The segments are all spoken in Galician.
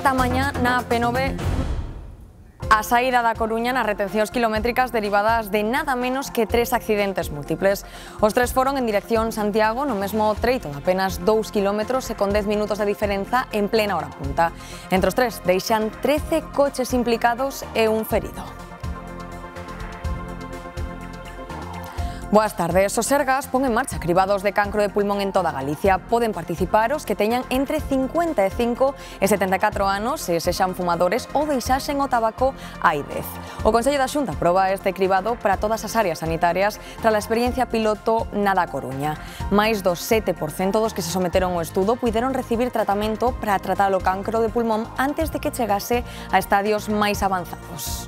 esta mañá na P9 a saída da Coruña nas retencións kilométricas derivadas de nada menos que 3 accidentes múltiples. Os 3 foron en dirección Santiago no mesmo treito de apenas 2 kilómetros e con 10 minutos de diferenza en plena hora punta. Entre os 3 deixan 13 coches implicados e un ferido. Boas tardes. Os Sergas pon en marcha cribados de cancro de pulmón en toda Galicia. Poden participar os que teñan entre 55 e 74 anos e sexan fumadores ou deixaxen o tabaco hai 10. O Consello da Xunta aproba este cribado para todas as áreas sanitarias tras a experiencia piloto na da Coruña. Mais do 7% dos que se someteron ao estudo puideron recibir tratamento para tratar o cancro de pulmón antes de que chegase a estadios máis avanzados.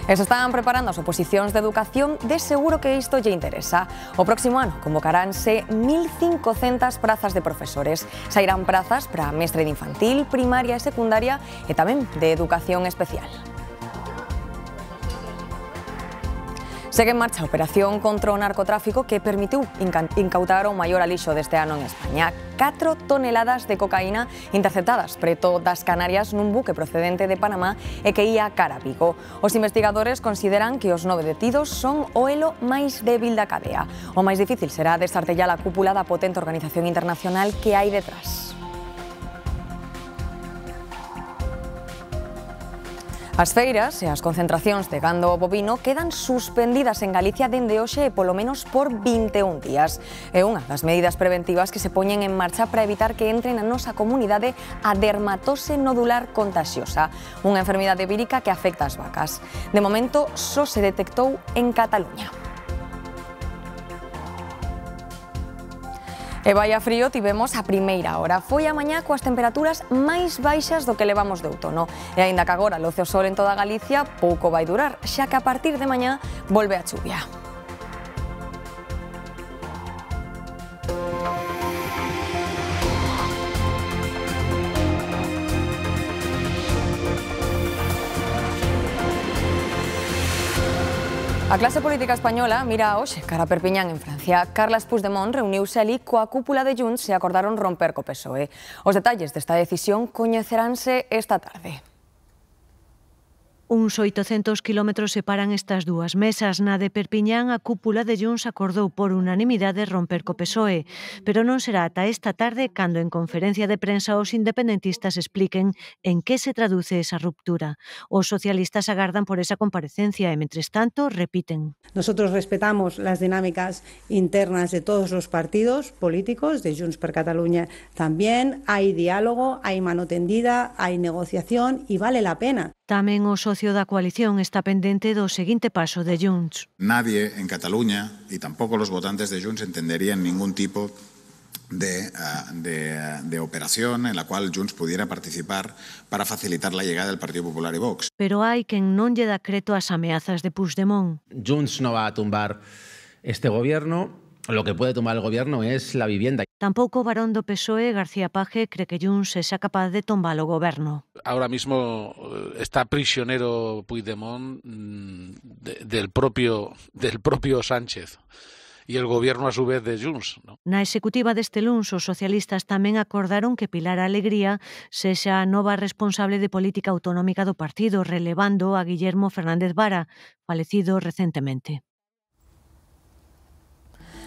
E se están preparando as oposicións de educación, de seguro que isto lle interesa. O próximo ano convocaránse 1.500 prazas de profesores. Sairán prazas para mestre de infantil, primaria e secundaria e tamén de educación especial. Segue en marcha a operación contra o narcotráfico que permitiu incautar o maior alixo deste ano en España. 4 toneladas de cocaína interceptadas preto das Canarias nun buque procedente de Panamá e que ía cara a Vigo. Os investigadores consideran que os 9 detidos son o elo máis débil da cadea. O máis difícil será desartellar a cúpula da potente organización internacional que hai detrás. As feiras e as concentracións de gando bovino quedan suspendidas en Galicia dende hoxe e polo menos por 21 días. É unha das medidas preventivas que se poñen en marcha para evitar que entre na nosa comunidade a dermatose nodular contagiosa, unha enfermidade vírica que afecta as vacas. De momento, só se detectou en Cataluña. E vai a frío tivemos a primeira hora. Foi a mañá coas temperaturas máis baixas do que levamos de outono. E aínda que agora loce o sol en toda Galicia, pouco vai durar, xa que a partir de mañá volve a chuvia. A clase política española mira hoxe cara a Perpiñán en Francia. Carles Puigdemont reuniuse ali coa cúpula de Junts e acordaron romper co PSOE. Os detalles desta decisión coñeceránse esta tarde. Uns 800 kilómetros separan estas dúas mesas. Na de Perpiñán, a cúpula de Junts acordou por unanimidade romper co PSOE, pero non será ata esta tarde cando en conferencia de prensa os independentistas expliquen en que se traduce esa ruptura. Os socialistas agardan por esa comparecencia e, mentres tanto, repiten. Nosotros respetamos las dinámicas internas de todos los partidos políticos, de Junts per Catalunya también. Hay diálogo, hay mano tendida, hay negociación y vale la pena. Tamén o socio da coalición está pendente do seguinte paso de Junts. Nadie en Cataluña, y tampoco los votantes de Junts, entenderían ningún tipo de operación en la cual Junts pudiera participar para facilitar la llegada del Partido Popular y Vox. Pero hai quen non lle dá creto ás ameazas de Puigdemont. Junts no va a tumbar este gobierno. Lo que puede tumbar el gobierno es la vivienda. Tampouco o varón do PSOE, García Page, cree que Junts sexa capaz de tombar o goberno. Ahora mismo está prisionero Puigdemont del propio Sánchez y el gobierno a su vez de Junts, ¿no? Na executiva deste luns, os socialistas tamén acordaron que Pilar Alegría sexa a nova responsable de política autonómica do partido, relevando a Guillermo Fernández Vara, falecido recentemente.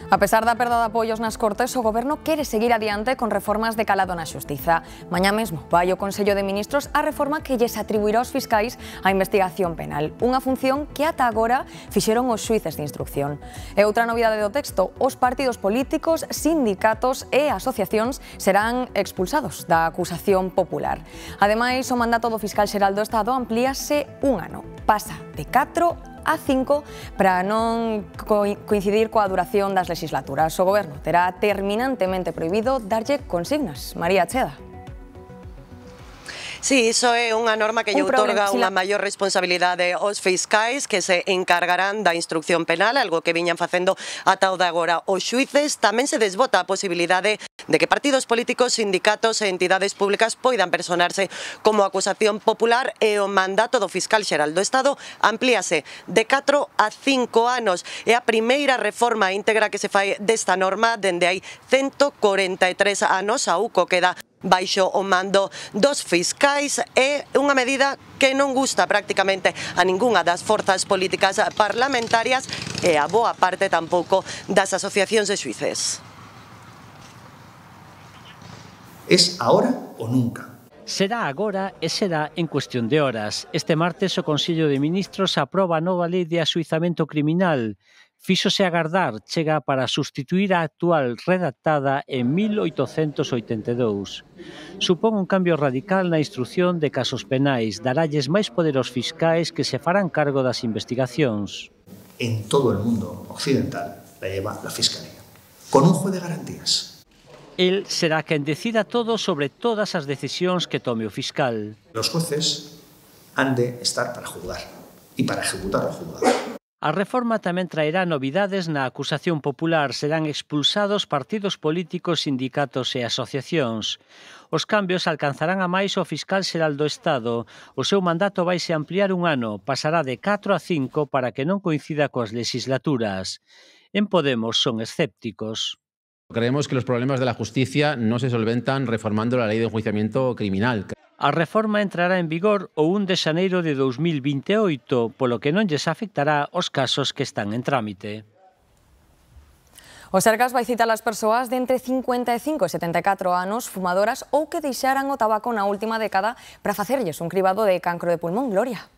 A pesar da perda de apoios nas Cortes, o Goberno quere seguir adiante con reformas de calado na Xustiza. Mañá mesmo vai o Consello de Ministros a reforma que lles atribuirá aos fiscais a investigación penal, unha función que ata agora fixeron os xuíces de instrucción. E outra novidade do texto, os partidos políticos, sindicatos e asociacións serán expulsados da acusación popular. Ademais, o mandato do fiscal xeral do Estado amplíase un ano. Pasa de 4 a 5 para non coincidir coa duración das legislaturas. O Goberno terá terminantemente prohibido darlle consignas. María Cheda. Sí, iso é unha norma que lle outorga unha maior responsabilidade aos fiscais que se encargarán da instrucción penal, algo que viñan facendo ata o de agora. Os xuíces tamén se desbota a posibilidade de que partidos políticos, sindicatos e entidades públicas poidan personarse como acusación popular e o mandato do fiscal xeral do Estado amplíase de 4 a 5 anos. É a primeira reforma íntegra que se fai desta norma dende hai 143 anos. A UCO queda baixo o mando dos fiscais é unha medida que non gusta prácticamente a ningunha das forzas políticas parlamentarias e a boa parte tampouco das asociacións de xuíces. Es ahora o nunca. Será agora e será en cuestión de horas. Este martes o Consello de Ministros aproba a nova lei de axuizamento criminal. Fíxose agardar, chega para sustituir a actual redactada en 1882. Supón un cambio radical na instrución de casos penais, daralles máis poder aos fiscais que se farán cargo das investigacións. En todo el mundo occidental la lleva la Fiscalía, con un juez de garantías. El será quen decida todo sobre todas as decisións que tome o fiscal. Los jueces han de estar para juzgar y para ejecutar al juzgado. A reforma tamén traerá novidades na acusación popular. Serán expulsados partidos políticos, sindicatos e asociacións. Os cambios alcanzarán a máis o fiscal xeral do Estado. O seu mandato vaise ampliar un ano. Pasará de 4 a 5 para que non coincida coas legislaturas. En Podemos son escépticos. Creemos que los problemas de la justicia no se solventan reformando la ley de enjuiciamiento criminal. A reforma entrará en vigor o 1 de xaneiro de 2028, polo que non lles afectará os casos que están en trámite. O Sergas vai citar as persoas de entre 55 e 74 anos fumadoras ou que deixaran o tabaco na última década para facerlles un cribado de cancro de pulmón. Gloria.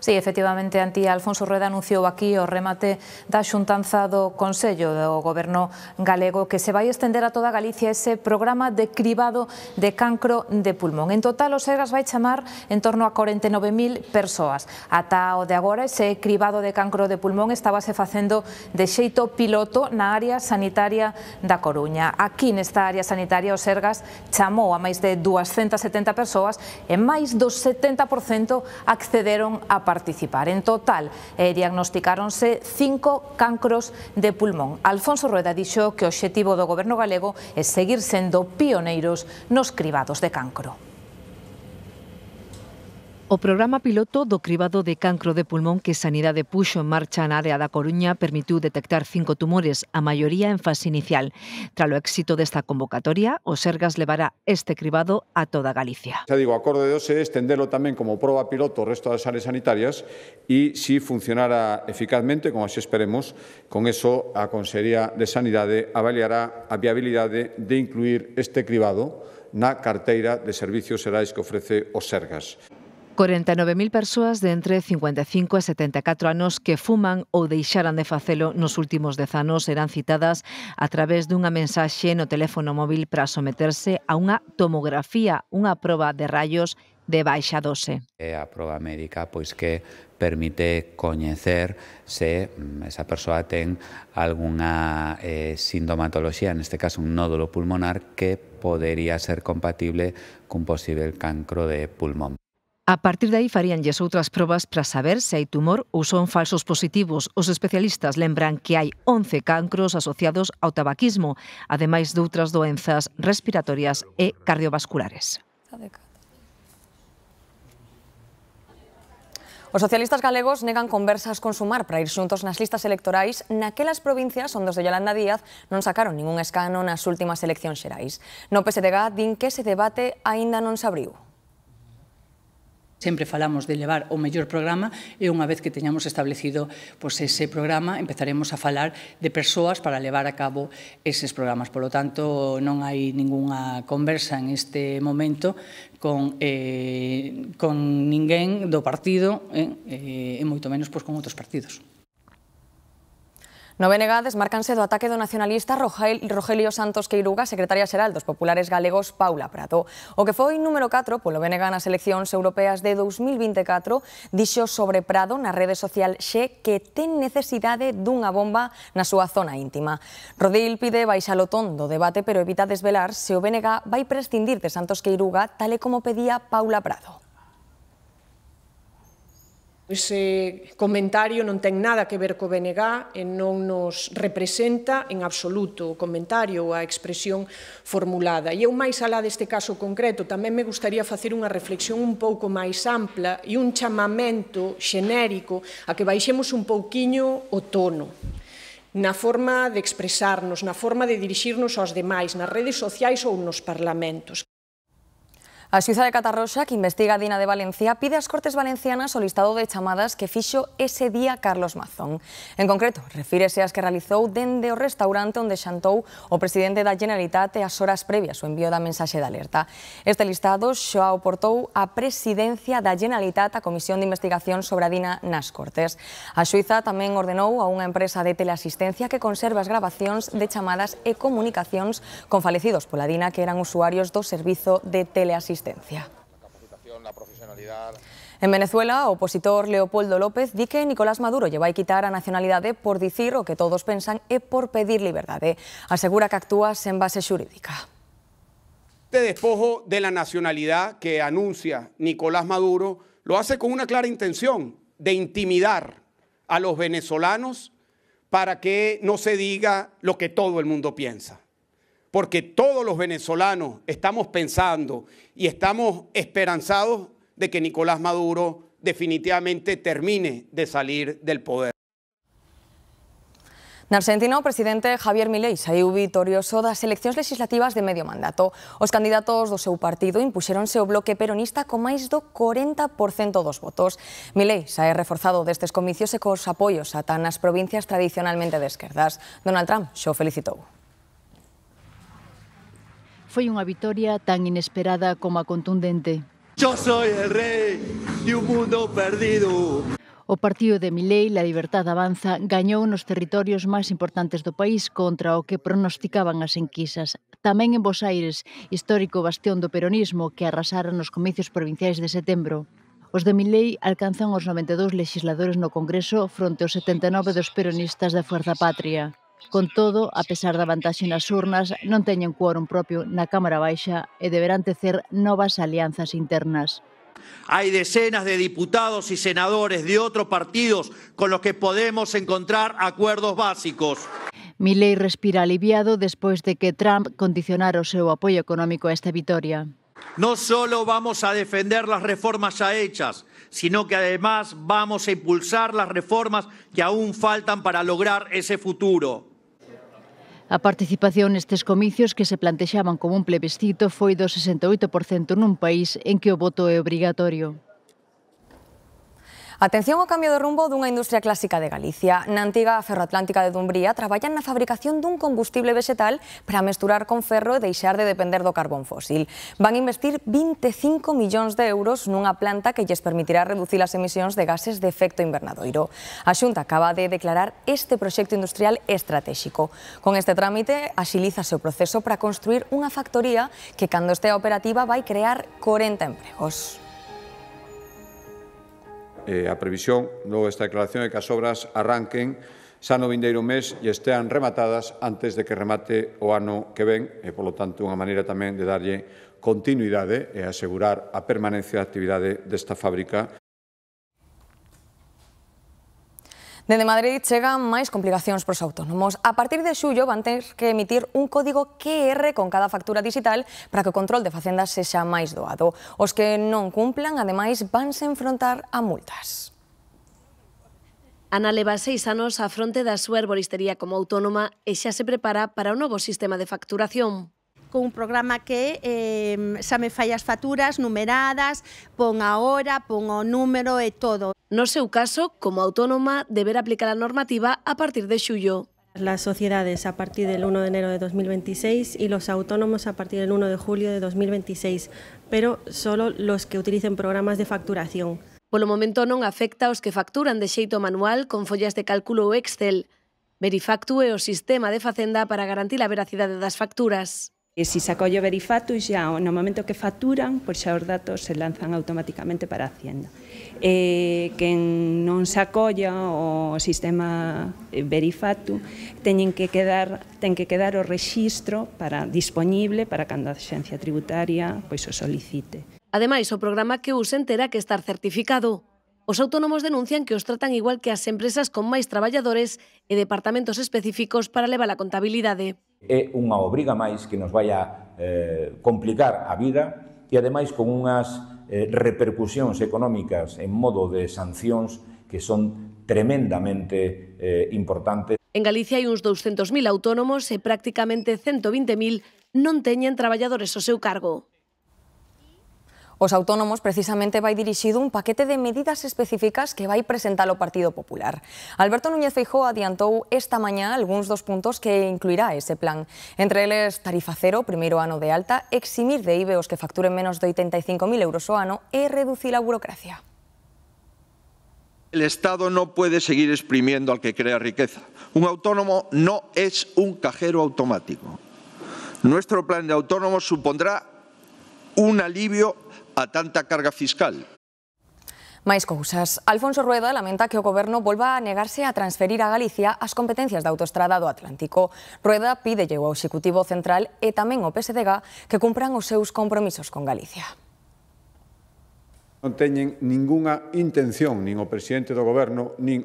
Sí, efectivamente, Antía Alfonso Rueda anunciou aquí o remate da xuntanza do Consello do Goberno galego que se vai estender a toda Galicia ese programa de cribado de cancro de pulmón. En total, o Sergas vai chamar en torno a 49.000 persoas. Ata o de agora, ese cribado de cancro de pulmón estábase facendo de xeito piloto na área sanitaria da Coruña. Aquí, nesta área sanitaria, o Sergas chamou a máis de 270 persoas e máis do 70% accederon a participar. En total, diagnosticáronse 5 cancros de pulmón. Alfonso Rueda dixo que o obxectivo do Goberno galego é seguir sendo pioneiros nos cribados de cancro. O programa piloto do cribado de cancro de pulmón que Sanidade puxo en marcha na área da Coruña permitiu detectar 5 tumores, a maioría en fase inicial. Tralo éxito desta convocatoria, o Sergas levará este cribado a toda Galicia. Xa digo, o acordo de hoxe é estendelo tamén como proba piloto ao resto das áreas sanitarias e, se funcionara eficazmente, como así esperemos, con eso a Consellería de Sanidade avaliará a viabilidade de incluir este cribado na carteira de servicios xerais que ofrece o Sergas. 49.000 persoas de entre 55 e 74 anos que fuman ou deixaran de facelo nos últimos 10 anos serán citadas a través dunha mensaxe no teléfono móvil para someterse a unha tomografía, unha proba de raios de baixa dose. É a proba médica pois que permite coñecer se esa persoa ten algunha sintomatoloxía, neste caso un nódulo pulmonar, que podería ser compatible cun posible cancro de pulmón. A partir de aí faríanlles outras probas para saber se hai tumor ou son falsos positivos. Os especialistas lembran que hai 11 cancros asociados ao tabaquismo, ademais de outras doenzas respiratorias e cardiovasculares. Os socialistas galegos negan conversas con Sumar para ir xuntos nas listas electorais naquelas provincias onde os de Yolanda Díaz non sacaron ningún escano nas últimas eleccións xerais. No PSDG din que ese debate aínda non se abriu. Sempre falamos de levar o mellor programa e unha vez que teñamos establecido ese programa empezaremos a falar de persoas para levar a cabo eses programas. Por lo tanto, non hai ningunha conversa en este momento con ninguén do partido e moito menos con outros partidos. No BNG desmárcanse do ataque do nacionalista Rogelio Santos Queiruga, secretaria xeral dos populares galegos Paula Prato. O que foi número 4 polo BNG nas eleccións europeas de 2024 dixo sobre Prado na rede social Xe que ten necesidade dunha bomba na súa zona íntima. Rodil pide baixar o ton do debate pero evita desvelar se o BNG vai prescindir de Santos Queiruga tal e como pedía Paula Prado. Ese comentario non ten nada que ver co BNG e non nos representa en absoluto o comentario ou a expresión formulada. E eu, máis alá deste caso concreto, tamén me gustaría facer unha reflexión un pouco máis ampla e un chamamento xenérico a que baixemos un pouquiño o tono. na forma de expresarnos, na forma de dirixirnos aos demais, nas redes sociais ou nos parlamentos. A xuíza de Catarroxa, que investiga a Dina de Valencia, pide ás Cortes Valencianas o listado de chamadas que fixo ese día Carlos Mazón. En concreto, refírese ás que realizou dende o restaurante onde xantou o presidente da Generalitat e as horas previas ao envío da mensaxe de alerta. Este listado xa o portou a presidencia da Generalitat á Comisión de Investigación sobre a Dina nas Cortes. A xuíza tamén ordenou a unha empresa de teleasistencia que conserve as grabacións de chamadas e comunicacións con falecidos pola Dina que eran usuarios do servizo de teleasistencia. En Venezuela, o opositor Leopoldo López di que Nicolás Maduro lle vai quitar a nacionalidade por dicir o que todos pensan e por pedir liberdade. Asegura que actúa sen base xurídica. Este despojo de la nacionalidad que anuncia Nicolás Maduro lo hace con una clara intención de intimidar a los venezolanos para que no se diga lo que todo el mundo piensa. Porque todos los venezolanos estamos pensando y estamos esperanzados de que Nicolás Maduro definitivamente termine de salir del poder. Na Argentina, o presidente Javier Milei saiu vitorioso das eleccións legislativas de medio mandato. Os candidatos do seu partido impuxéronse o bloque peronista con máis do 40% dos votos. Milei sae reforzado destes comicios e cos apoios ata nas provincias tradicionalmente de esquerdas. Donald Trump xa o felicitou. Foi unha vitoria tan inesperada como a contundente. Yo soy el rey de un mundo perdido. O partido de Milei, La Libertad Avanza, gañou nos territorios máis importantes do país contra o que pronosticaban as enquisas. Tamén en Bos Aires, histórico bastión do peronismo que arrasara nos comicios provinciais de setembro. Os de Milei alcanzan os 92 legisladores no Congreso fronte aos 79 dos peronistas da Fuerza Patria. Con todo, a pesar da vantaxe nas urnas, non teñen quórum propio na Cámara Baixa e deberán tecer novas alianzas internas. Hay decenas de diputados y senadores de otros partidos con los que podemos encontrar acuerdos básicos. Milei respira aliviado despois de que Trump condicionara o seu apoio económico a esta vitoria. No solo vamos a defender las reformas ya hechas, sino que además vamos a impulsar las reformas que aún faltan para lograr ese futuro. A participación nestes comicios que se plantexaban como un plebiscito foi do 68% nun país en que o voto é obrigatorio. Atención ao cambio de rumbo dunha industria clásica de Galicia. Na antiga Ferroatlántica de Dumbría traballan na fabricación dun combustible vegetal para mesturar con ferro e deixar de depender do carbón fósil. Van investir 25 millóns de euros nunha planta que lles permitirá reducir as emisións de gases de efecto invernadoiro. A Xunta acaba de declarar este proxecto industrial estratéxico. Con este trámite axilízase o proceso para construir unha factoría que, cando estea operativa, vai crear 40 empregos. A previsión desta declaración é que as obras arranquen xa no vindeiro mes e estean rematadas antes de que remate o ano que ven e, polo tanto, unha maneira tamén de darlle continuidade e asegurar a permanencia da actividade desta fábrica. Dende Madrid chegan máis complicacións para os autónomos. A partir de xullo van ter que emitir un código QR con cada factura digital para que o control de facendas sexa máis doado. Os que non cumplan, ademais, vanse enfrontar a multas. Ana leva 6 anos á fronte da súa herboristería como autónoma e xa se prepara para o novo sistema de facturación. Con un programa que xa me fai as facturas numeradas, pon a hora, pon o número e todo. No seu caso, como autónoma, deberá aplicar a normativa a partir de xullo. Las sociedades a partir del 1 de enero de 2026 y los autónomos a partir del 1 de julio de 2026, pero solo los que utilicen programas de facturación. Polo momento non afecta aos que facturan de xeito manual con follas de cálculo ou Excel. Verifactu é o sistema de Facenda para garantir a veracidade das facturas. Si se acolle o Verifactu, xa no momento que facturan, pois xa os datos se lanzan automáticamente para Hacienda. Quen non se acolla o sistema Verifactu ten que quedar o rexistro disponible para cando a Axencia Tributaria pois o solicite. Ademais, o programa que usen terá que estar certificado. Os autónomos denuncian que os tratan igual que as empresas con máis traballadores e departamentos específicos para levar a contabilidade. É unha obriga máis que nos vai a complicar a vida e, ademais, con unhas repercusións económicas en modo de sancións que son tremendamente importantes. En Galicia hai uns 200.000 autónomos e prácticamente 120.000 non teñen traballadores ao seu cargo. Os autónomos precisamente vai dirixido un paquete de medidas específicas que vai presentar o Partido Popular. Alberto Núñez Feijóo adiantou esta mañá algúns dos puntos que incluirá ese plan. Entre eles, tarifa cero, primeiro ano de alta, eximir de IVE os que facturen menos de 85.000 euros ao ano e reducir a burocracia. El Estado no puede seguir exprimiendo al que crea riqueza. Un autónomo no es un cajero automático. Nuestro plan de autónomos supondrá un alivio a tanta carga fiscal. Máis cousas. Alfonso Rueda lamenta que o Goberno volva a negarse a transferir a Galicia as competencias da autoestrada do Atlántico. Rueda pídelle ao Executivo Central e tamén ao PSDG que cumpran os seus compromisos con Galicia. Non teñen ningunha intención, nin o presidente do Goberno, nin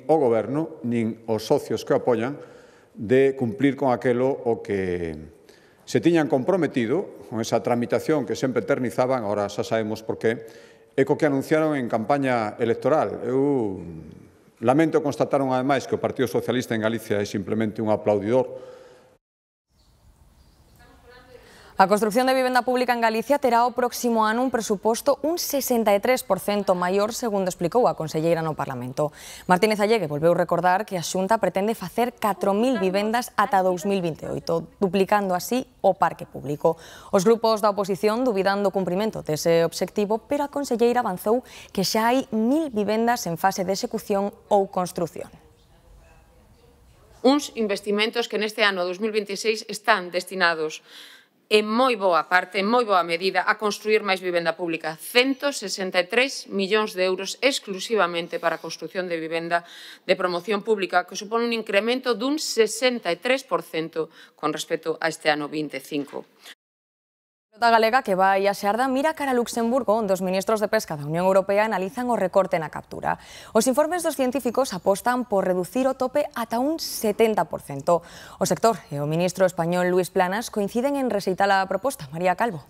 os socios que o apoian, de cumplir con aquelo o que se tiñan comprometido con esa tramitación que sempre eternizaban, agora xa sabemos por qué, e co que anunciaron en campaña electoral. Eu lamento constatar unha vez máis que o Partido Socialista en Galicia é simplemente un aplaudidor. A construción de vivenda pública en Galicia terá o próximo ano un presuposto un 63% maior, segundo explicou a conselleira no Parlamento. Martínez Allegue volveu recordar que a Xunta pretende facer 4.000 vivendas ata 2028, duplicando así o parque público. Os grupos da oposición dubidan do cumprimento dese obxectivo, pero a conselleira avanzou que xa hai 1.000 vivendas en fase de execución ou construción. Uns investimentos que neste ano 2026 están destinados en moi boa parte, en moi boa medida, a construir máis vivenda pública. 163 millóns de euros exclusivamente para a construción de vivenda de promoción pública, que supone un incremento dun 63% con respecto a este ano 25. A galega que vai a Xarda mira cara a Luxemburgo, onde os ministros de Pesca da Unión Europea analizan o recorte na captura. Os informes dos científicos apostan por reducir o tope ata un 70%. O sector e o ministro español Luis Planas coinciden en rexeitar a proposta. María Calvo.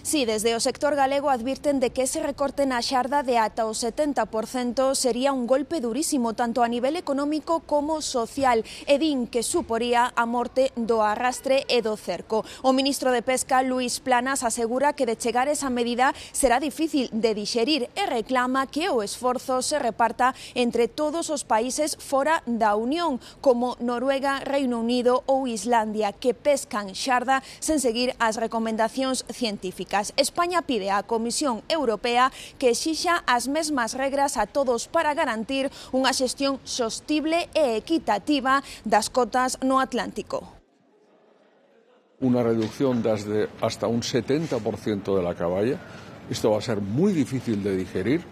Sí, desde o sector galego advirten de que ese recorte na Xarda de ata o 70% sería un golpe durísimo tanto a nivel económico como social e din que suporía a morte do arrastre e do cerco. O ministro de Pesca, Luis Planas, asegura que de chegar esa medida será difícil de dixerir e reclama que o esforzo se reparta entre todos os países fora da Unión, como Noruega, Reino Unido ou Islandia, que pescan xarda sen seguir as recomendacións científicas. España pide á Comisión Europea que exixa as mesmas regras a todos para garantir unha xestión sostible e equitativa das cotas no Atlántico. Una reducción de hasta un 70% de la caballa. Esto va a ser muy difícil de digerir,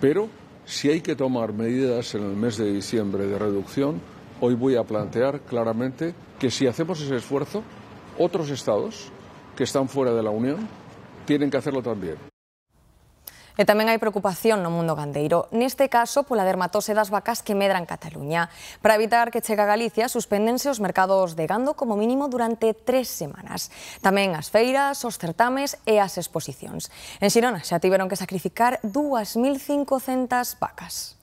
pero si hay que tomar medidas en el mes de diciembre de reducción, hoy voy a plantear claramente que si hacemos ese esfuerzo, otros estados que están fuera de la Unión tienen que hacerlo tamén. E tamén hai preocupación no mundo gandeiro, neste caso pola dermatose das vacas que medran Cataluña. Para evitar que chegue a Galicia, suspéndense os mercados de gando como mínimo durante 3 semanas. Tamén as feiras, os certames e as exposicións. En Xirona xa tiveron que sacrificar 2.500 vacas.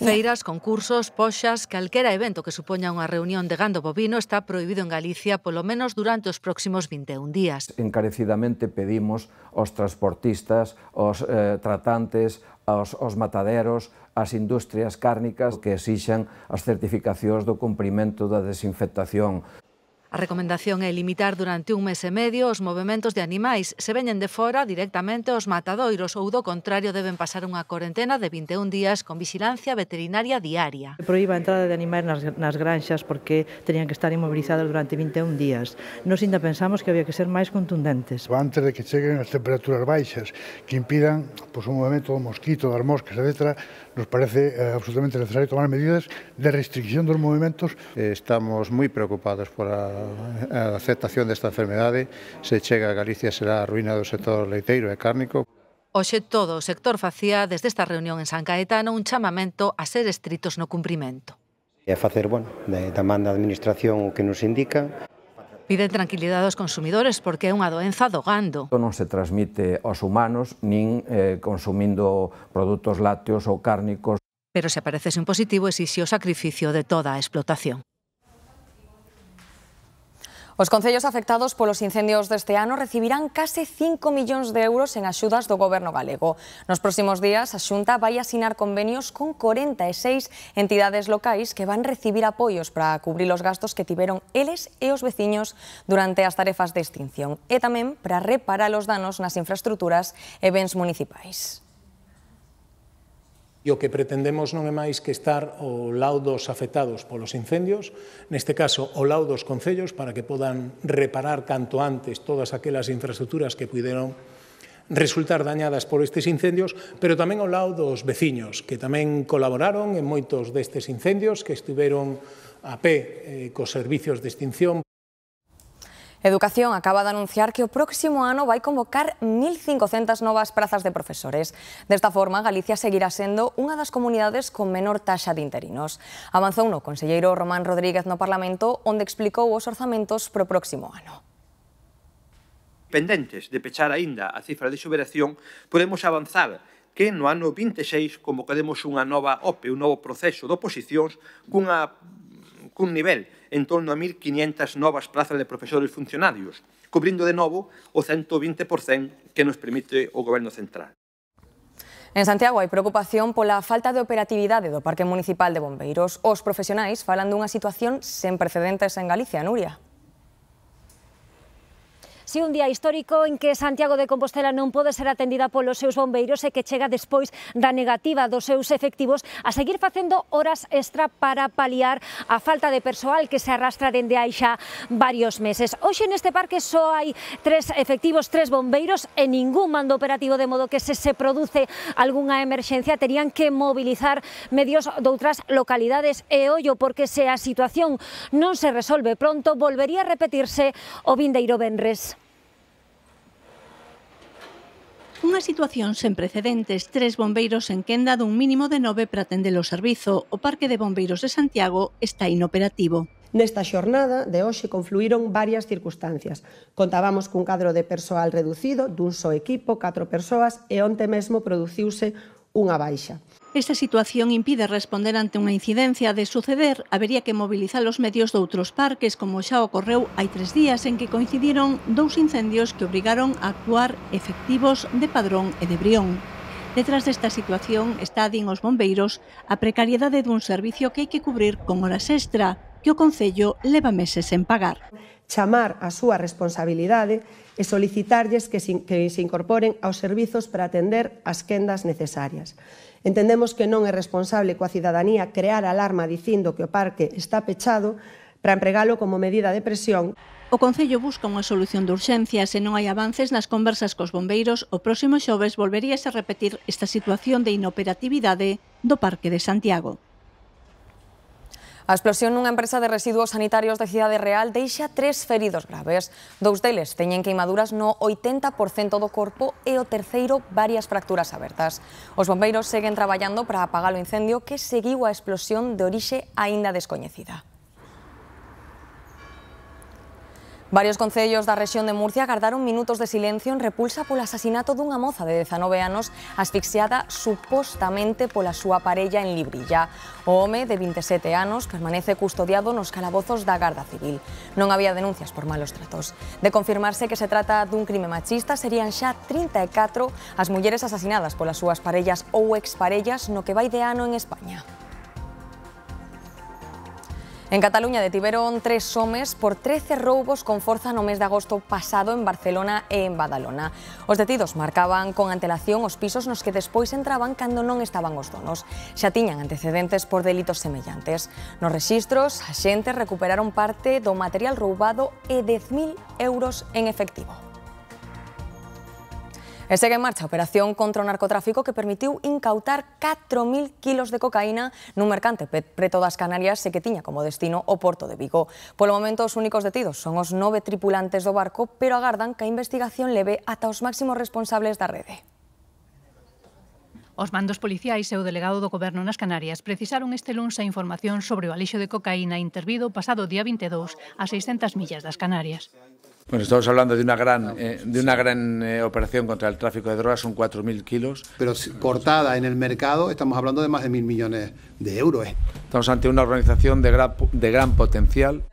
Feiras, concursos, poxas, calquera evento que supoña unha reunión de gando bovino está prohibido en Galicia polo menos durante os próximos 21 días. Encarecidamente pedimos aos transportistas, aos tratantes, aos mataderos, ás industrias cárnicas que exixan as certificacións do cumprimento da desinfectación. A recomendación é limitar durante un mes e medio os movementos de animais. Se veñen de fora directamente aos matadoiros ou do contrario deben pasar unha corentena de 21 días con vixilancia veterinaria diaria. Proíba a entrada de animais nas granxas porque tenían que estar inmovilizados durante 21 días. Nos ainda pensamos que había que ser máis contundentes. Antes de que cheguen as temperaturas baixas que impidan o movimento do mosquito, das moscas, etc., nos parece absolutamente necesario tomar medidas de restricción dos movimentos. Estamos moi preocupados por a aceptación desta enfermedade. Se chega a Galicia será a ruína do sector leiteiro e cárnico. Hoxe todo o sector facía desde esta reunión en San Caetano un chamamento a ser estritos no cumprimento. E facer, da man da administración o que nos indican. Piden tranquilidade aos consumidores porque é unha doenza do gando. Non se transmite aos humanos nin consumindo produtos lácteos ou cárnicos. pero se aparecese un positivo exixe o sacrificio de toda a explotación. Os concellos afectados polos incendios deste ano recibirán case 5 millóns de euros en axudas do Goberno galego. Nos próximos días, a Xunta vai asinar convenios con 46 entidades locais que van recibir apoios para cubrir os gastos que tiveron eles e os veciños durante as tarefas de extinción e tamén para reparar os danos nas infraestruturas e bens municipais. E o que pretendemos non é máis que estar ao lado dos afectados polos incendios, neste caso ao lado dos concellos, para que podan reparar canto antes todas aquelas infraestructuras que puderon resultar dañadas por estes incendios, pero tamén ao lado dos veciños, que tamén colaboraron en moitos destes incendios, que estiveron a pé cos servicios de extinción. Educación acaba de anunciar que o próximo ano vai convocar 1.500 novas prazas de profesores. Desta forma, Galicia seguirá sendo unha das comunidades con menor taxa de interinos. Avanzou no conselleiro Román Rodríguez no Parlamento, onde explicou os orzamentos para o próximo ano. Pendentes de pechar aínda a cifra de xuberación, podemos avanzar que no ano 26 convocaremos unha nova OPE, un novo proceso de oposicións cun nivel en torno a 1.500 novas plazas de profesores funcionarios, cubrindo de novo o 120% que nos permite o Goberno central. En Santiago hai preocupación pola falta de operatividade do Parque Municipal de Bombeiros. Os profesionais falan dunha situación sen precedentes en Galicia, Nuria. Si un día histórico en que Santiago de Compostela non pode ser atendida polos seus bombeiros e que chega despois da negativa dos seus efectivos a seguir facendo horas extra para paliar a falta de persoal que se arrastra dende hai xa varios meses. Hoxe neste parque só hai 3 efectivos, 3 bombeiros e ningún mando operativo, de modo que se produce algunha emerxencia terían que mobilizar medios doutras localidades e ollo, porque se a situación non se resolve pronto volvería a repetirse o vindeiro venres. Unha situación sen precedentes, 3 bombeiros en quenda dun mínimo de 9 para atender o servizo. O Parque de Bombeiros de Santiago está inoperativo. Nesta xornada de hoxe confluíron varias circunstancias. Contábamos cun cadro de persoal reducido, dun só equipo, 4 persoas, e onte mesmo produciuse unha baixa. Esta situación impide responder ante unha incidencia. De suceder, habería que mobilizar os medios de outros parques, como xa ocorreu hai 3 días en que coincidiron 2 incendios que obrigaron a actuar efectivos de Padrón e de Brión. Detrás desta situación está, din os bombeiros, a precariedade dun servicio que hai que cubrir con horas extra, que o Concello leva meses sen pagar. Chamar a súa responsabilidade e solicitarlles que se incorporen aos servizos para atender as quendas necesarias. Entendemos que non é responsable coa cidadanía crear alarma dicindo que o parque está pechado para empregalo como medida de presión. O Concello busca unha solución de urxencia. Se non hai avances nas conversas cos bombeiros, o próximo xoves volveríase a repetir esta situación de inoperatividade do Parque de Santiago. A explosión nunha empresa de residuos sanitarios de Cidade Real deixa 3 feridos graves. 2 deles teñen queimaduras no 80% do corpo e o terceiro varias fracturas abertas. Os bombeiros seguen traballando para apagar o incendio que seguiu a explosión de orixe aínda descoñecida. Varios concellos da rexión de Murcia gardaron minutos de silencio en repulsa polo asasinato dunha moza de 19 anos asfixiada supostamente pola súa parella en Librilla. O home de 27 anos permanece custodiado nos calabozos da Garda Civil. Non había denuncias por malos tratos. De confirmarse que se trata dun crime machista, serían xa 34 as mulleres asasinadas polas súas parellas ou exparellas no que vai de ano en España. En Cataluña detiveron 3 homes por 13 roubos con forza no mes de agosto pasado en Barcelona e en Badalona. Os detidos marcaban con antelación os pisos nos que despois entraban cando non estaban os donos. Xa tiñan antecedentes por delitos semellantes. Nos rexistros, a xente recuperaron parte do material roubado e 10.000 euros en efectivo. E segue en marcha a operación contra o narcotráfico que permitiu incautar 4.000 kilos de cocaína nun mercante preto das Canarias e que tiña como destino o Porto de Vigo. Polo momento, os únicos detidos son os 9 tripulantes do barco, pero agardan que a investigación leve ata os máximos responsables da rede. Os mandos policiais e o delegado do Goberno nas Canarias precisaron este luns a información sobre o alixo de cocaína intervido pasado día 22 a 600 millas das Canarias. Bueno, estamos hablando de una gran operación contra el tráfico de drogas, son 4.000 kilos. Pero cortada en el mercado, estamos hablando de más de 1.000 millones de euros. Estamos ante una organización de gran potencial.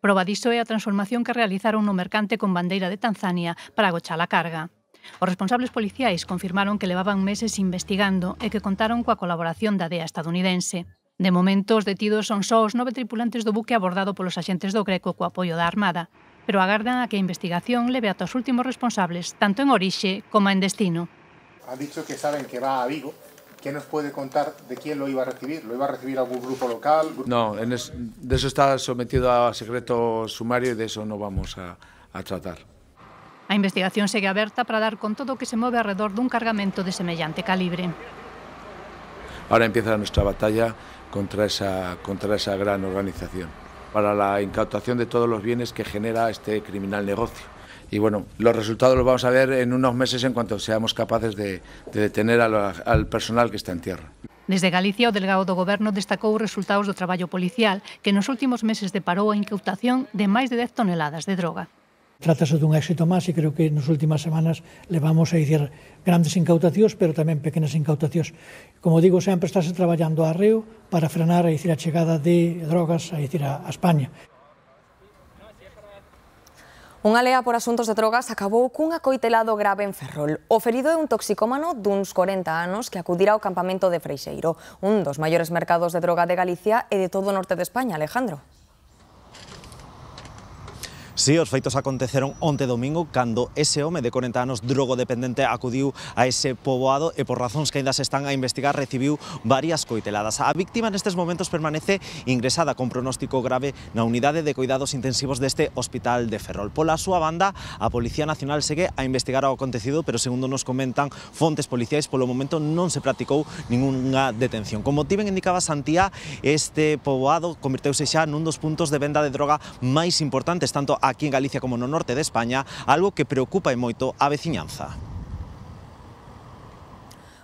Proba diso é a transformación que realizaron no mercante con bandeira de Tanzania para agochar a carga. Os responsables policiais confirmaron que levaban meses investigando e que contaron coa colaboración da DEA estadounidense. De momento, os detidos son só os 9 tripulantes do buque abordado polos axentes do Greco co apoio da Armada, pero agardan a que a investigación leve ata os últimos responsables, tanto en orixe como en destino. Han dicho que saben que va a Vigo. ¿Qué nos puede contar de quién lo iba a recibir? ¿Lo iba a recibir algún grupo local? No, de eso está sometido a secreto sumario y de eso no vamos a tratar. A investigación segue aberta para dar con todo o que se move alrededor dun cargamento de semellante calibre. Ahora empieza nuestra batalla contra esa gran organización, para la incautación de todos los bienes que genera este criminal negocio. Y bueno, los resultados los vamos a ver en unos meses en cuanto seamos capaces de detener al personal que está en tierra. Desde Galicia, o delegado do Goberno destacou os resultados do traballo policial, que nos últimos meses deparou a incautación de máis de 10 toneladas de droga. Trátase dun éxito máis e creo que nas últimas semanas levamos a dicir grandes incautacións, pero tamén pequenas incautacións. Como digo, sempre estáse traballando a arreo para frenar a chegada de drogas a España. Unha lea por asuntos de drogas acabou cun acoitelado grave en Ferrol. O ferido é un toxicómano duns 40 anos que acudirá ao campamento de Freixeiro, un dos maiores mercados de droga de Galicia e de todo o norte de España. Alejandro. Si, os feitos aconteceron onte domingo cando ese home de 40 anos drogodependente acudiu a ese poboado e por razóns que ainda se están a investigar recibiu varias coiteladas. A víctima nestes momentos permanece ingresada con pronóstico grave na unidade de cuidados intensivos deste hospital de Ferrol. Pola súa banda, a Policía Nacional segue a investigar o acontecido, pero segundo nos comentan fontes policiais, polo momento non se practicou ningunha detención. Como ti ben indicaba Santía, este poboado converteuse xa nun dos puntos de venda de droga máis importantes, tanto aquí en Galicia como no norte de España, algo que preocupa e moito a veciñanza.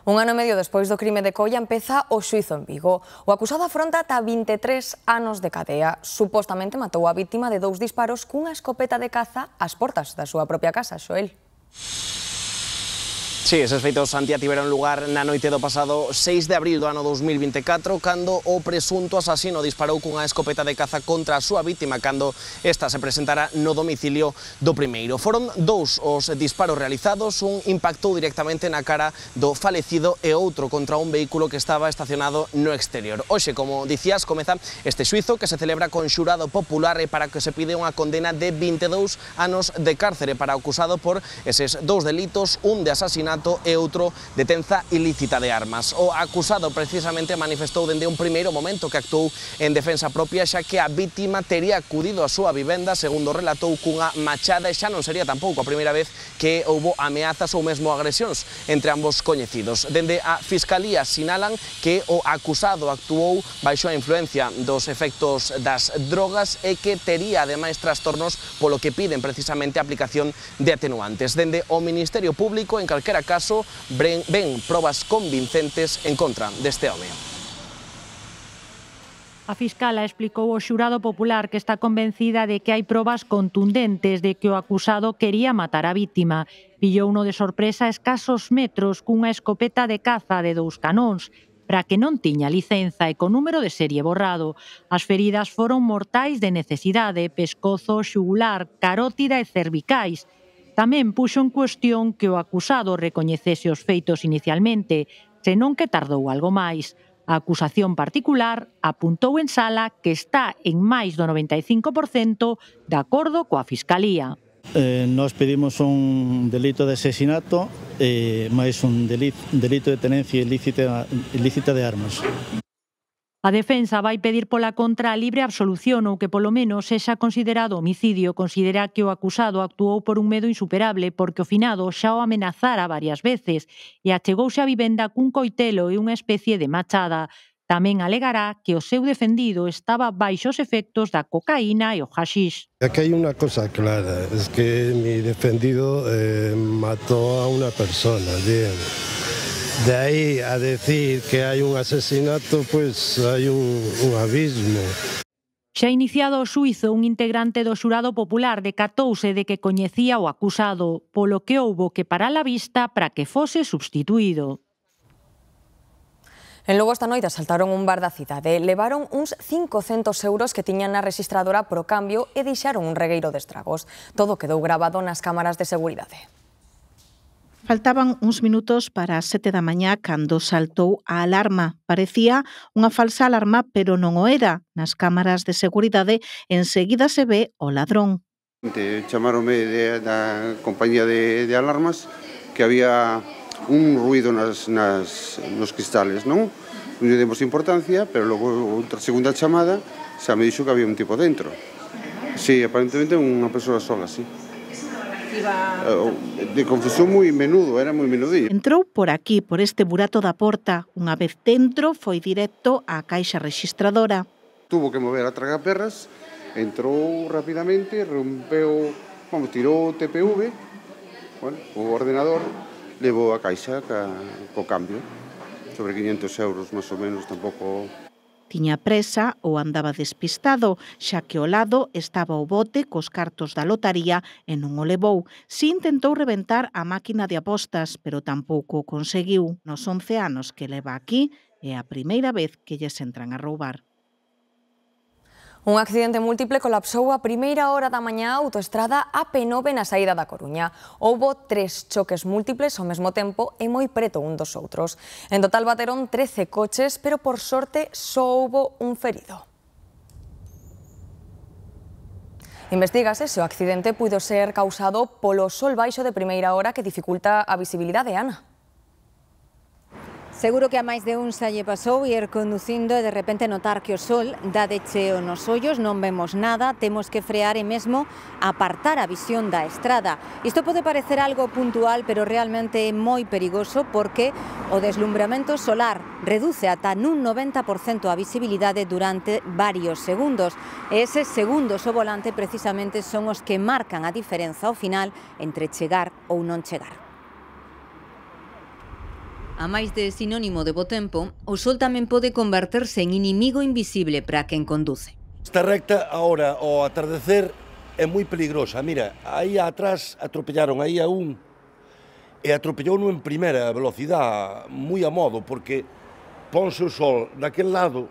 Un ano e medio despois do crime de Coia empeza o xuízo en Vigo. O acusado afronta ata 23 anos de cadea. Supostamente matou a víctima de 2 disparos cunha escopeta de caza ás portas da súa propia casa, Xoel. Sí, eses feitos, Santía, tiveron lugar na noite do pasado 6 de abril do ano 2024, cando o presunto asasino disparou cunha escopeta de caza contra a súa víctima cando esta se presentara no domicilio do primeiro. Foron 2 os disparos realizados, un impactou directamente na cara do falecido e outro contra un vehículo que estaba estacionado no exterior. Hoxe, como dicías, comeza este xuízo que se celebra con xurado popular e para que se pide unha condena de 22 anos de cárcere para o acusado por eses 2 delitos, un de asasinato e outro de tenza ilícita de armas. O acusado precisamente manifestou dende un primeiro momento que actuou en defensa propia, xa que a vítima tería acudido á súa vivenda, segundo relatou, cunha machada, e xa non sería tampouco a primeira vez que houbo ameazas ou mesmo agresións entre ambos coñecidos. Dende a Fiscalía sinalan que o acusado actuou baixo a influencia dos efectos das drogas e que tería ademais trastornos, polo que piden precisamente a aplicación de atenuantes. Dende o Ministerio Público, en calquera caso, ven probas convincentes en contra deste home. A fiscala explicou ao xurado popular que está convencida de que hai probas contundentes de que o acusado quería matar a víctima. Pillouno de sorpresa a escasos metros cunha escopeta de caza de 2 canóns, para que non tiña licenza e con número de serie borrado. As feridas foron mortais de necesidade, pescozo, xugular, carótida e cervicais. Tamén puxo en cuestión que o acusado recoñecese os feitos inicialmente, senón que tardou algo máis. A acusación particular apuntou en sala que está en máis do 95% de acordo coa Fiscalía. Nós pedimos un delito de asesinato e máis un delito de tenencia ilícita de armas. A defensa vai pedir pola contra a libre absolución ou que polo menos sexa considerado homicidio. Considera que o acusado actuou por un medo insuperable porque o finado xa o amenazara varias veces e achegouse á vivenda cun coitelo e unha especie de machada. Tamén alegará que o seu defendido estaba baixo os efectos da cocaína e o haxix. Aquí hai unha cosa clara, es que mi defendido mató a una persona, bien. De ahí a decir que hai un asesinato, pues hai un abismo. Xa iniciado o xuízo, un integrante do xurado popular decatouse de que coñecía o acusado, polo que houbo que parar a vista para que fose substituído. En Lugo esta noite asaltaron un bar da cidade, levaron uns 500 euros que tiñan na rexistradora pro cambio e deixaron un regueiro de estragos. Todo quedou gravado nas cámaras de seguridade. Faltaban uns minutos para as 7 da mañá cando saltou a alarma. Parecía unha falsa alarma, pero non o era. Nas cámaras de seguridade enseguida se ve o ladrón. Chamaronme da compañía de alarmas que había un ruido nos cristales, non? Non lle demos importancia, pero logo outra segunda chamada xa me dixo que había un tipo dentro. Sí, aparentemente unha persoa sola, sí. De confusión moi menudo, era moi menudillo. Entrou por aquí, por este burato da porta. Unha vez dentro, foi directo á caixa rexistradora. Tuvo que mover a tragaperras, entrou rapidamente, rompeu, tirou o TPV, o ordenador, levou a caixa co cambio, sobre 500 euros, máis ou menos, tampouco... Tiña presa ou andaba despistado, xa que ao lado estaba o bote cos cartos da lotaría e non o levou. Si intentou reventar a máquina de apostas, pero tampouco o conseguiu. Nos 11 anos que leva aquí, é a primeira vez que lles entran a roubar. Un accidente múltiple colapsou a primeira hora da mañá a autoestrada AP9 na saída da Coruña. Houbo 3 choques múltiples ao mesmo tempo e moi preto un dos outros. En total bateron 13 coches, pero por sorte só houbo un ferido. Investígase se o accidente puido ser causado polo sol baixo de primeira hora que dificulta a visibilidade, Ana. Seguro que a máis de un xa lle pasou ir conducindo e de repente notar que o sol dá de cheo nos ollos, non vemos nada, temos que frear e mesmo apartar a visión da estrada. Isto pode parecer algo puntual, pero realmente é moi perigoso porque o deslumbramento solar reduce ata nun 90% a visibilidade durante varios segundos. E eses segundos ao volante precisamente son os que marcan a diferenza ao final entre chegar ou non chegar. A máis de sinónimo de bo tempo, o sol tamén pode converterse en inimigo invisible para quen conduce. Esta recta, ahora, ao atardecer, é moi peligrosa. Mira, aí atrás atropellaron aí a un e atropellou-no en primeira velocidade, moi a modo, porque ponse o sol daquel lado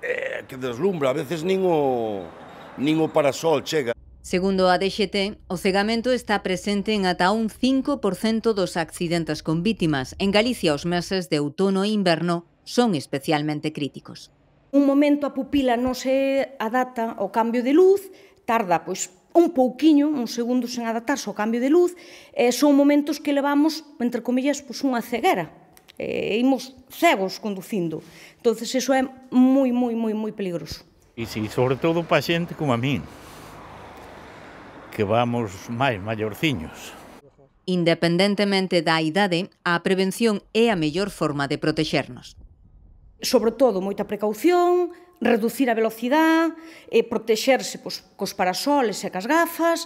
que deslumbra, a veces nin o parasol chega. Segundo a DXT, o cegamento está presente en ata un 5% dos accidentes con vítimas. En Galicia, os meses de outono e inverno son especialmente críticos. Un momento a pupila non se adapta ao cambio de luz, tarda un pouquiño, uns segundos en adaptarse ao cambio de luz, e son momentos que levamos, entre comillas, unha ceguera. Imos cegos conducindo. Entonces, eso é moi peligroso. E si, sobre todo para xente como a min, que vamos máis maiorciños. Independentemente da idade, a prevención é a mellor forma de protexernos. Sobre todo, moita precaución, reducir a velocidade, protexerse cos parasoles e cas gafas,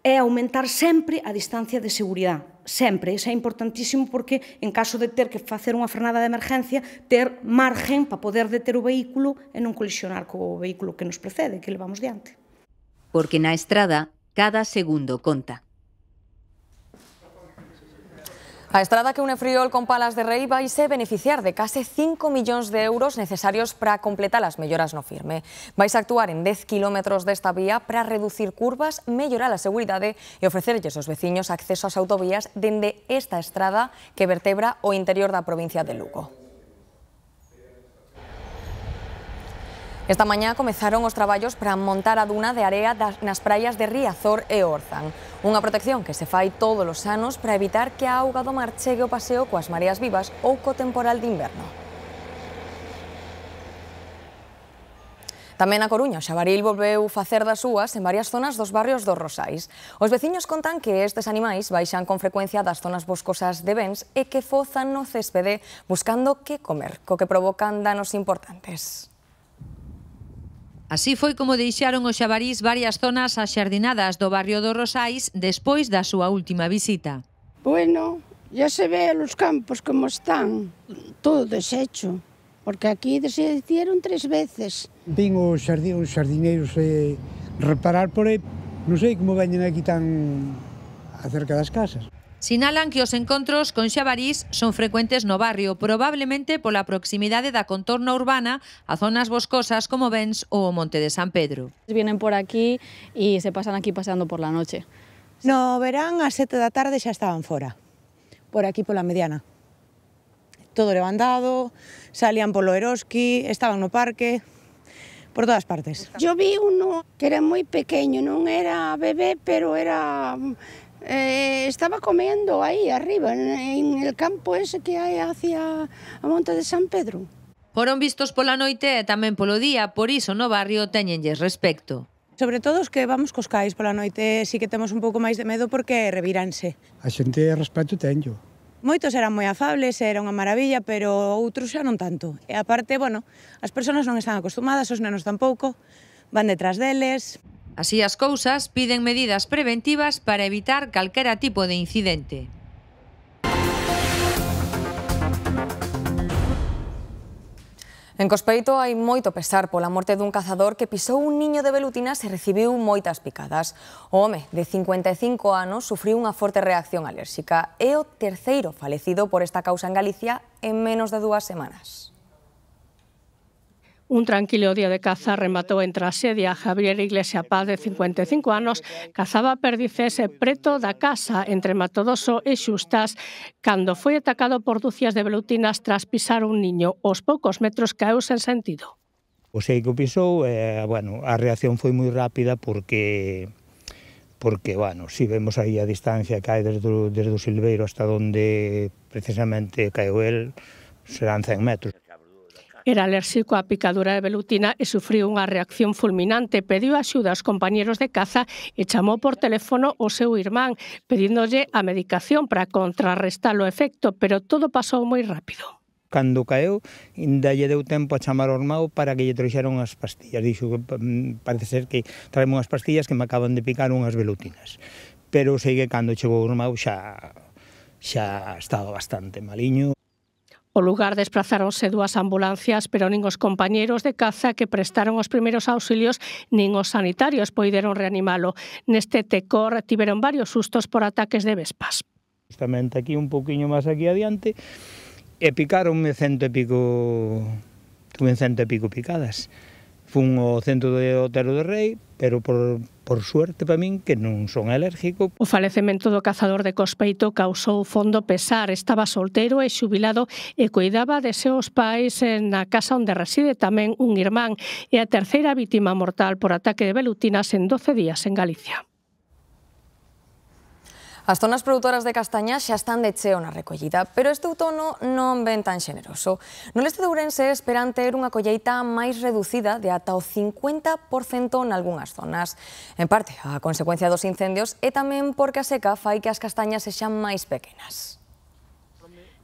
e aumentar sempre a distancia de seguridade. Sempre, isso é importantísimo porque en caso de ter que facer unha frenada de emergencia, ter margen para poder deter o vehículo e non colisionar co vehículo que nos precede, que levamos diante. Porque na estrada, cada segundo conta. A estrada que une Friol con Palas de Rei vaise beneficiar de case 5 millóns de euros necesarios para completar as melloras no firme. Vais a actuar en 10 kilómetros desta vía para reducir curvas, mellorar a seguridade e ofrecerlles aos veciños acceso ás autovías dende esta estrada que vertebra o interior da provincia de Lugo. Esta mañá comezaron os traballos para montar a duna de area nas praias de Riazor e Orzán. Unha protección que se fai todos os anos para evitar que a auga do mar chegue ao paseo coas mareas vivas ou co temporal de inverno. Tamén a Coruña, o Xabaril volveu facer das súas en varias zonas dos barrios dos Rosais. Os veciños contan que estes animais baixan con frecuencia das zonas boscosas de Bens e que fozan no céspede buscando que comer, co que provocan danos importantes. Así foi como deixaron os xabarís varias zonas axardinadas do barrio dos Rosais despois da súa última visita. Bueno, ya se ve los campos como están, todo deshecho. porque aquí decidieron 3 veces. Vin os xardineiros reparar por aí, non sei como veñen aquí tan acerca das casas. Sinalan que os encontros con xabarís son frecuentes no barrio, probablemente pola proximidade da contorna urbana a zonas boscosas como Bens ou o Monte de San Pedro. Vienen por aquí y se pasan aquí paseando por la noche. No verán, ás 7 da tarde xa estaban fora, por aquí pola mediana. Todo levantado, salían polo Eroski, estaban no parque, por todas partes. Yo vi uno que era moi pequeño, non era bebé, pero era... estaba comiendo aí arriba, en el campo ese que hai hacia a Monte de San Pedro. Foron vistos pola noite e tamén polo día, por iso no barrio teñenlles respecto. Sobre todo os que vamos cos cais pola noite sí que temos un pouco máis de medo porque reviranse. A xente respeto teño. Moitos eran moi afables, era unha maravilla, pero outros xa non tanto. E aparte, bueno, as persoas non están acostumadas, os nenos tampouco, van detrás deles. Así as cousas, piden medidas preventivas para evitar calquera tipo de incidente. En Cospeito hai moito pesar pola morte dun cazador que pisou un niño de velutinas e recibiu moitas picadas. O home, de 55 anos, sufriu unha forte reacción alérxica. É o terceiro falecido por esta causa en Galicia en menos de 2 semanas. Un tranquilo día de caza rematou en traxedia. Javier Iglesia Paz, de 55 anos, cazaba perdices preto da casa entre Matodoso e Xustas cando foi atacado por ducias de velutinas tras pisar un niño. Aos poucos metros caeu sen sentido. O sei que o pisou, bueno, a reacción foi moi rápida porque bueno, si vemos aí a distancia que hai desde o silveiro hasta onde precisamente caeu el, serán 100 metros. Era alérxico á picadura de velutina e sufriu unha reacción fulminante. Pediu axuda aos compañeros de caza e chamou por teléfono o seu irmán, pedíndolle a medicación para contrarrestar o efecto, pero todo pasou moi rápido. Cando caeu, ainda lle deu tempo a chamar ao irmão para que lle trouxeran unhas pastillas. Dixo que parece ser que traeme unhas pastillas que me acaban de picar unhas velutinas. Pero sei que cando chegou o irmão xa estaba bastante maliño. Ao lugar desprazáronse 2 ambulancias, pero nin os compañeiros de caza que prestaron os primeiros auxilios nin os sanitarios poideron reanimalo. Neste tecor tiveron varios sustos por ataques de vespas. Justamente aquí, un pouquiño máis aquí adiante, e picaronme 100 e pico picadas. Fun ao centro de Otero de Rei, pero por suerte para min que non son alérgico. O falecemento do cazador de Cospeito causou fondo pesar. Estaba solteiro e xubilado e cuidaba de seus pais na casa onde reside tamén un irmán. E a terceira vítima mortal por ataque de velutinas en 12 días en Galicia. As zonas produtoras de castaña xa están de cheo na recollida, pero este outono non ven tan xeneroso. No leste de Ourense esperan ter unha colleita máis reducida de ata o 50% nalgunhas zonas. En parte, a consecuencia dos incendios é tamén porque a seca fai que as castañas sexan máis pequenas.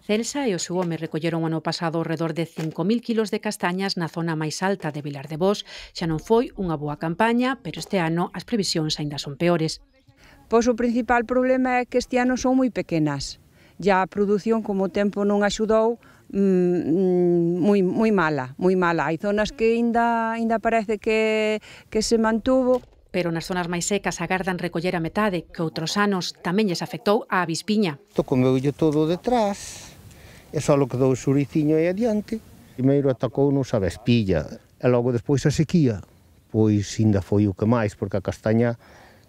Celsa e o seu home recolleron o ano pasado ao redor de 5.000 kilos de castañas na zona máis alta de Vilar de Bos. Xa non foi unha boa campaña, pero este ano as previsións aínda son peores. Pois o principal problema é que este ano son moi pequenas. Ya a produción, como o tempo non axudou, moi mala. Hai zonas que ainda parece que se mantuvo. Pero nas zonas máis secas agardan recoller a metade, que outros anos tamén lles afectou a avispiña. Comeulle todo detrás, e só quedou o xuriciño aí adiante. Primeiro atacounos a vespilla, e logo despois a sequía. Pois ainda foi o que máis, porque a castaña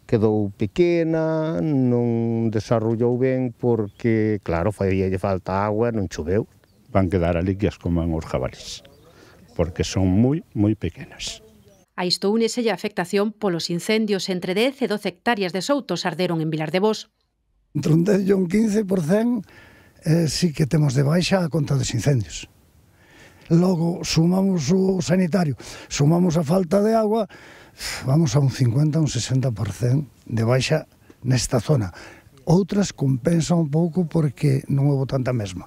quedou pequena, non desarrollou ben porque, claro, falle falta agua, non choveu. Van quedar ali que as coman os jabalís, porque son moi pequenas. A isto úneselle a afectación polos incendios. Entre 10 e 12 hectáreas de soutos arderon en Vilar de Bos. Entre un 10 e un 15% sí que temos de baixa a conta dos incendios. Logo, sumamos o sanitario, sumamos a falta de agua, vamos a un 50, un 60% de baixa nesta zona. Outras compensan un pouco porque non houve tanta mesma.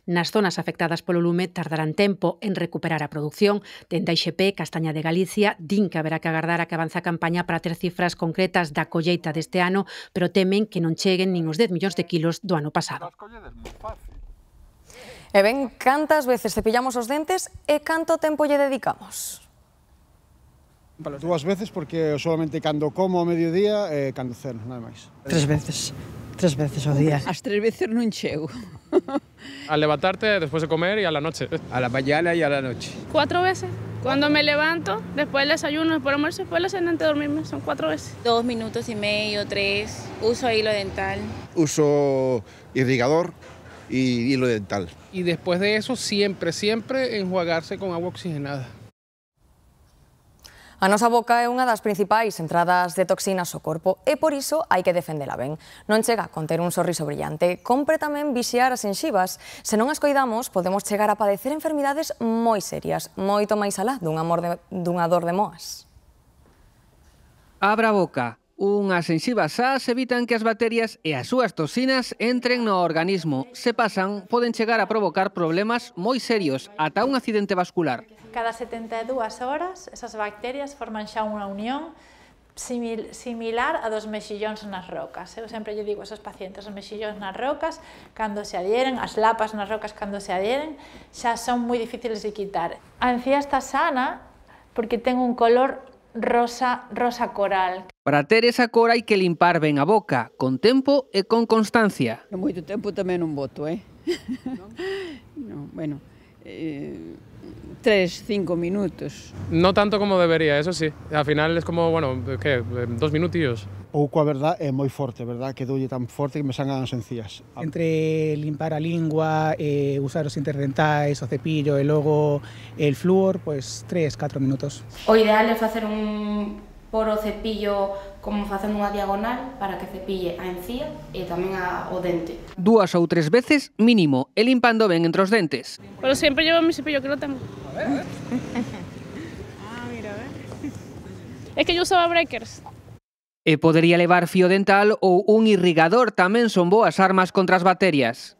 Nas zonas afectadas polo lume tardarán tempo en recuperar a produción. Dende a IXP, Castaña de Galicia, din que haberá que agardar a que avance a campaña para ter cifras concretas da colleita deste ano, pero temen que non cheguen nin os 10 millóns de kilos do ano pasado. E ben, cantas veces cepillamos os dentes e canto tempo lle dedicamos? 2 veces, porque solamente cando como ao mediodía e cando ceno, nada máis. 3 veces. 3 veces ao día. As 3 veces non chego. Al levantarte, después de comer y a la noche. A la mañana y a la noche. 4 veces. Cuando me levanto, después del desayuno, después del almuerzo, después de la cena, antes de dormirme, son 4 veces. 2 minutos y medio, 3. Uso hilo dental. Uso irrigador y hilo dental. Y después de eso, siempre enjuagarse con agua oxigenada. A nosa boca é unha das principais entradas de toxinas ao corpo e por iso hai que defendela ben. Non chega con ter un sorriso brillante, compre tamén vixiar as xenxivas. Se non as coidamos, podemos chegar a padecer enfermidades moi serias, moito máis alá dunha dor de moas. Abra a boca. Unhas xenxivas sás evitan que as bacterias e as súas toxinas entren no organismo. Se pasan, poden chegar a provocar problemas moi serios, ata un accidente vascular. Cada 72 horas, esas bacterias forman xa unha unión similar a dos mexillóns nas rocas. Eu sempre lle digo a esos pacientes, os mexillóns nas rocas, cando se adhieren, as lapas nas rocas cando se adhieren, xa son moi difíciles de quitar. A encía está sana porque ten un color rosa coral. Para ter esa cor hai que limpar ben a boca, con tempo e con constancia. Moito tempo tamén non boto, Non, bueno, 3-5 minutos. No tanto como debería, eso sí. Al final es como, bueno, ¿qué? 2 minutillos. Pouco, a verdad, é moi forte, verdad? Que doulle tan forte que me sangran as encías. Entre limpar a lingua, usar os interdentais, o cepillo e logo el flúor, pues 3-4 minutos. O ideal é facer por o cepillo como facendo unha diagonal para que cepille a encía e tamén o dente. 2 ou 3 veces mínimo e limpando ben entre os dentes. Pero siempre llevo mi cepillo, que lo tengo. Mira, Es que yo usaba breakers. E podería levar fío dental ou un irrigador, tamén son boas armas contra as bacterias.